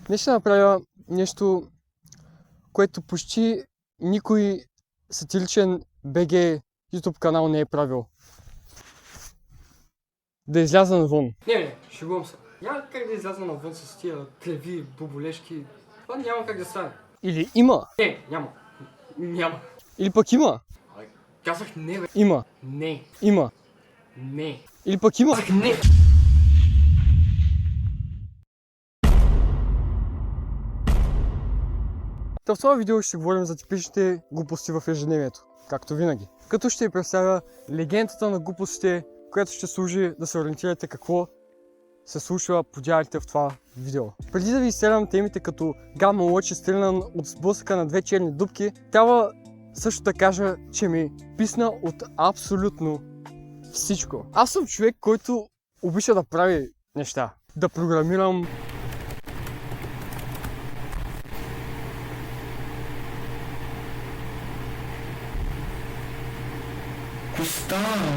Днес ще направя нещо, което почти никой сатиричен BG YouTube канал не е правил. Да изляза навън. Не, шегувам се. Няма как да изляза навън с тия треви, боболешки. Това няма как да стане. Или има? Не, няма. Няма. Или пък има? Казах не, бе. Има. Не. Има. Не. Или пък има? Казах не. В това видео ще говорим за типичните глупости в ежедневието, както винаги. Като ще ви представя легендата на глупостите, която ще служи да се ориентирате какво се случва по диалите в това видео. Преди да ви изстрелям темите като гамма лъч изстрелян от сблъсъка на две черни дупки, трябва също да кажа, че ми писна от абсолютно всичко. Аз съм човек, който обича да прави неща. Да програмирам,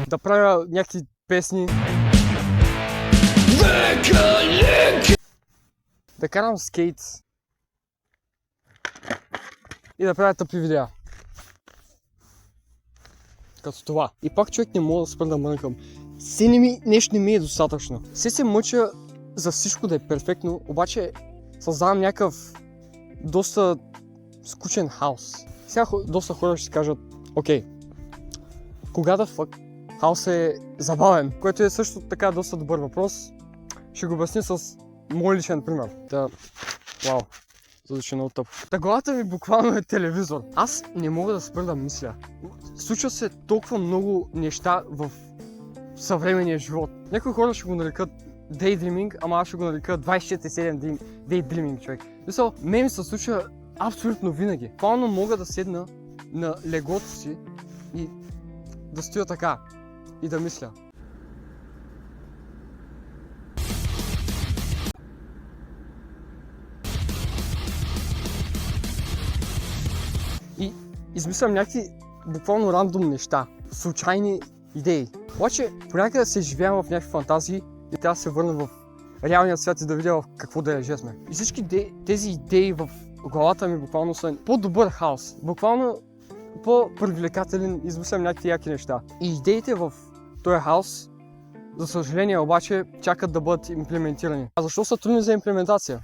да правя някакви песни, да карам скейт и да правя тъпи видеа. Като това. И пак човек не мога да спра да мрънкам. Нещо не ми е достатъчно. Се мъча за всичко да е перфектно, обаче създавам някакъв доста скучен хаос. Сега доста хора ще кажат, окей, кога да фък хаос е забавен, което е също така доста добър въпрос. Ще го обясня с мой личен пример. Вау, звучи много тъп. Главата ми буквално е телевизор. Аз не мога да спра да мисля. Случва се толкова много неща в съвременния живот. Някои хора ще го нарекат daydreaming, ама аз ще го нарека 24/7 daydreaming, човек. Мисъл, мен ми се случва абсолютно винаги. Буквално мога да седна на леглото си и да стоя така и да мисля. И измислям някакви буквално рандом неща, случайни идеи. Обаче понякога се изживявам в някакви фантазии и трябва да се върна в реалния свят и да видя в какво да леже сме. И всички тези идеи в главата ми буквално са по-добър хаос. Буквално по-привлекателен, измислям някакви яки неща. И идеите в този хаос, за съжаление обаче, чакат да бъдат имплементирани. А защо са трудни за имплементация?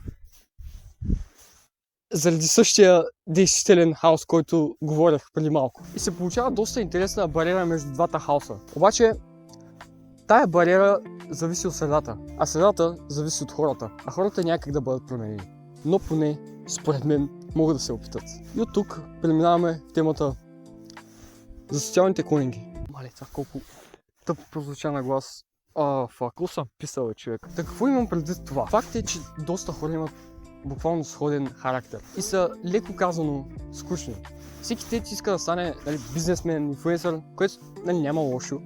Заради същия действителен хаос, който говорех преди малко. И се получава доста интересна бариера между двата хаоса. Обаче, тая бариера зависи от средата, а средата зависи от хората. А хората някак да бъдат променени. Но поне, според мен, могат да се опитат. И от тук преминаваме в темата за социалните клонинги. Мале, това колко тъпо прозвуча на глас. Какво съм писал, човек? Так какво имам предвид това? Факт е, че доста хора имат буквално сходен характер и са, леко казано, скучни. Всеки те иска да стане бизнесмен, инфлуенсър, което няма лошо.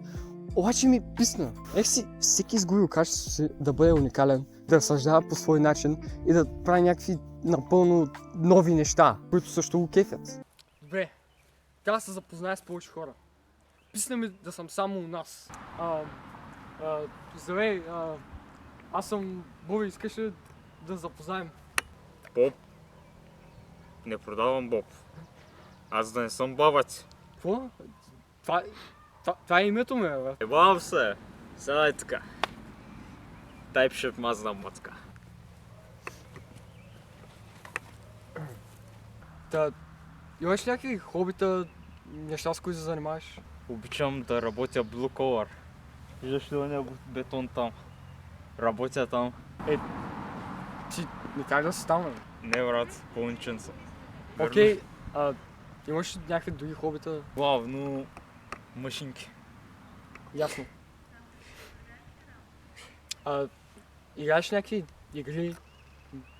Обаче ми писна. Всеки изгубил качеството си да бъде уникален, да разсъждава по свой начин и да прави някакви напълно нови неща, които също го кефят. Добре, трябва да се запозная с повече хора. Писна ми да съм само у нас. Здравей, аз съм Боби, искаш ли да запознаем? Боб? Не продавам Боб. Аз да не съм баба ти. Какво? Това е името ми, бе. Ебавам се. Сега е така. Тайпшип мазна мъцка. Имаш ли някакви хобита, неща с които се занимаваш? Обичам да работя blue collar. Виждаш ли ония бетон там? Работя там. Ти не как да си там, бе? Не, брат, пълничен съм. Окей, имаш ли някакви други хобита? Главно машинки. Ясно. Играеш някакви игри,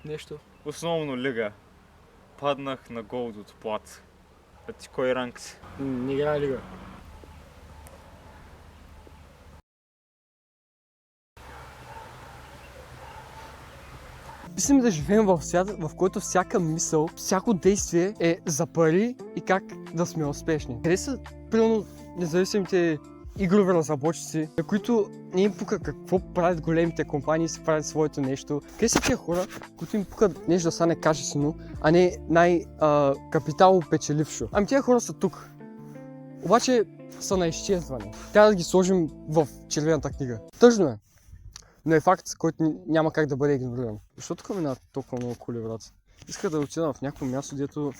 нещо? Основно лига. Паднах на голд от плат. А ти кой ранг си? Не играя лига. Мислим да живеем в свят, в който всяка мисъл, всяко действие е за пари и как да сме успешни. Къде са, примерно, независимите игрови разработчици, на които не им пука какво правят големите компании, си правят своето нещо. Къде са тия хора, които им пука нещо да стане качествено, а не най-капитално печелившо? Ами тия хора са тук. Обаче са на изчезване. Трябва да ги сложим в червената книга. Тъжно е. Но е факт, който няма как да бъде игнориран. Защо тук минават толкова много коли, брат? Иска да отида в някакво място, дето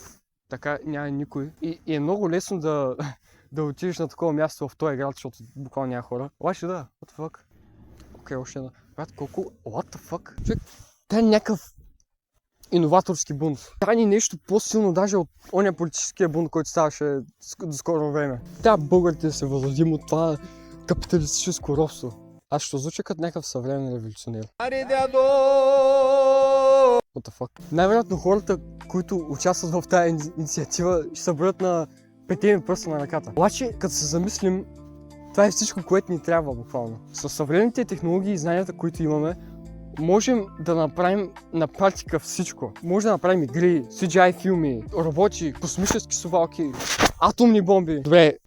така няма никой. И е много лесно да отидеш на такова място в този град, защото буквално няма хора. Обаче да, what the fuck? Окей, още една. Брат, колко... What the fuck? Човек, тя е някакъв иноваторски бунт. Тя ни нещо по-силно даже от ония политическия бунт, който ставаше до скоро време. Тя българите да се възродим от това капиталистическо робство. Аз ще звуча като някакъв съвременен революционер. What the fuck? Най-вероятно хората, които участват в тази инициатива, ще се броят на 5 пръста на ръката. Обаче, като се замислим, това е всичко, което ни трябва буквално. С съвременните технологии и знанията, които имаме, можем да направим на практика всичко. Може да направим игри, CGI филми, роботи, космически совалки, атомни бомби. Добре,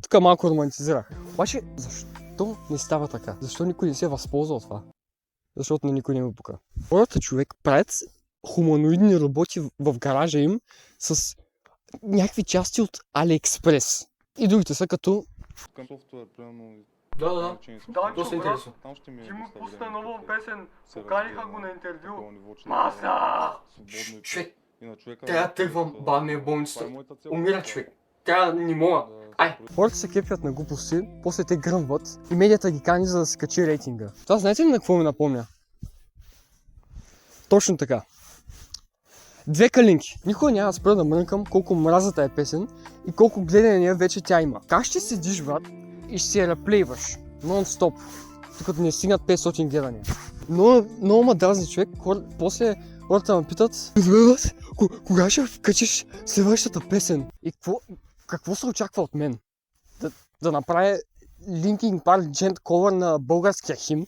тук малко романтизирах. Обаче, защо не става така? Защо никой не се възползва от това? Защото на никой не му пука. Хората, човек, правят хуманоидни роботи в гаража им с някакви части от AliExpress. И другите са като... Към софтуер, примерно... Да. Да, доста интересно. Там ще ми Ти му доста пусна време, нова защото песен, се поканиха развива го на интервю. такова ниво, че Маса! свободно и Човек, и на човека... трябва да тръгвам, да- бавно е в това болницата. моята цел. Умира човек. Трябва не мога. Ай! Хората се кепят на глупости, после те гръмват и медията ги кани, за да се качи рейтинга. Това знаете ли на какво ми напомня? Точно така. Две калинки. Никога няма да спра да мрънкам колко мраза тая песен и колко гледания вече тя има. Как ще седиш, брат, и ще си я реплейваш нон-стоп, докато не стигнат 500 гледания? Много ма дразни човек. После хората ме питат: добре, кога ще качиш следващата песен? И какво се очаква от мен? Да направя Linkin Park Gent cover на българския химн?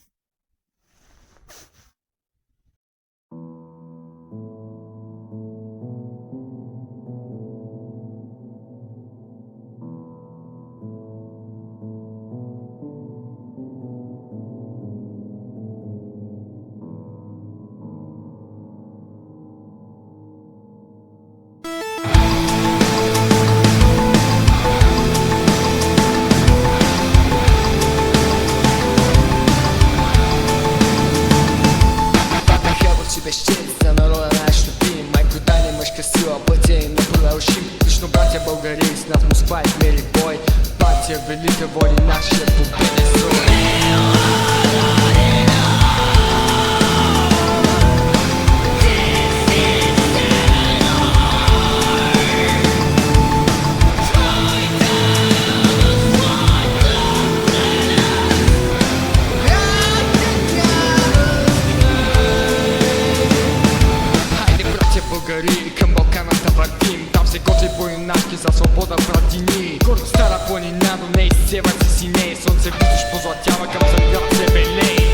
Безчестия народа наш любим, майко дай ни мъжка сила, пътя им непродължим. Лично братя българи с над Москва и мери бой, партия велика води нашия победен строй. Българи, към Балканата въртим. Там се готви бойнашки за свобода, братини. Гордо стара планина, но не изсеват си сине. Слънце видиш позлатява, към земята се белей.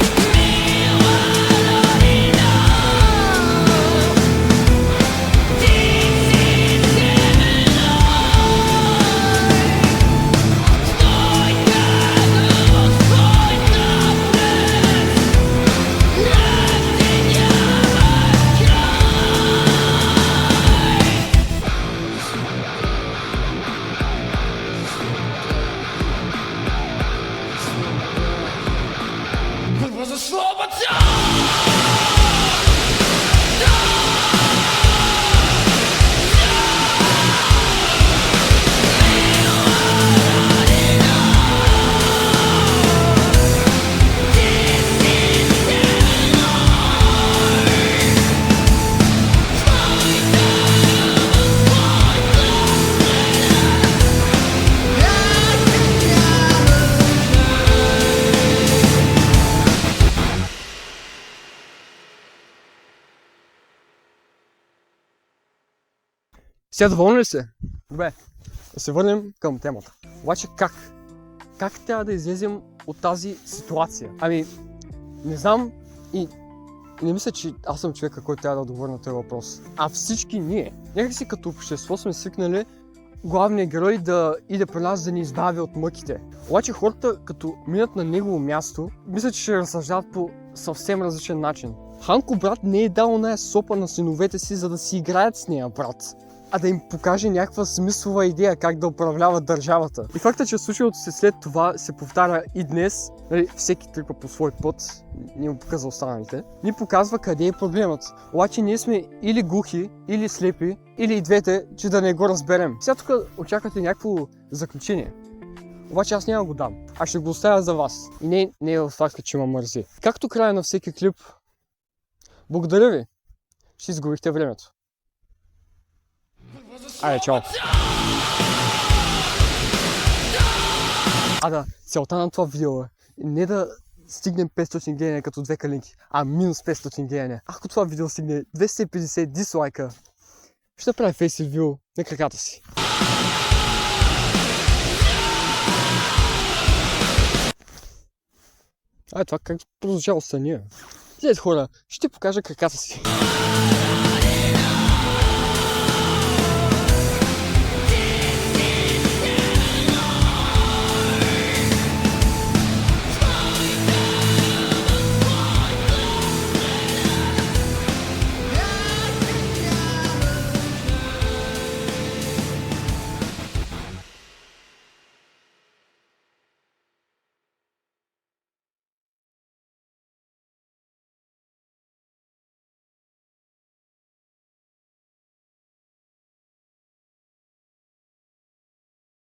Сега доволни ли се? Добре, да се върнем към темата. Обаче как? Как трябва да излезем от тази ситуация? Ами, не знам и не мисля, че аз съм човека, който трябва да отговори на този въпрос. А всички ние, някак си като общество сме свикнали главният герой да иде при нас да ни избави от мъките. Обаче хората, като минат на негово място, мисля, че ще разсъждават по съвсем различен начин. Ханко брат не е дал оная сопа на синовете си, за да си играят с нея, брат, а да им покаже някаква смислова идея как да управляват държавата. И факта, че случилото се след това се повтаря и днес, нали, всеки тръгва по свой път, не му показва останалите, ни показва къде е проблемът. Обаче ние сме или глухи, или слепи, или и двете, че да не го разберем. Сега тук очаквате някакво заключение. Обаче аз няма го дам, а ще го оставя за вас. И не е в факта, че ме мързи. Както края на всеки клип, благодаря ви, че изгубихте времето. Айде, чао! Да, целта на това видео е не да стигнем 500 гледания като две калинки, а минус 500 гледания. Ако това видео стигне 250 дизлайка, ще направя фейс ревю на краката си. Това как прозвучало съня. След хора, ще покажа краката си.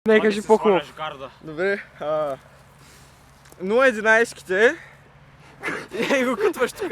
Не, кажи по-хубаво. Добре, 0,11-ките и го кътваш тук.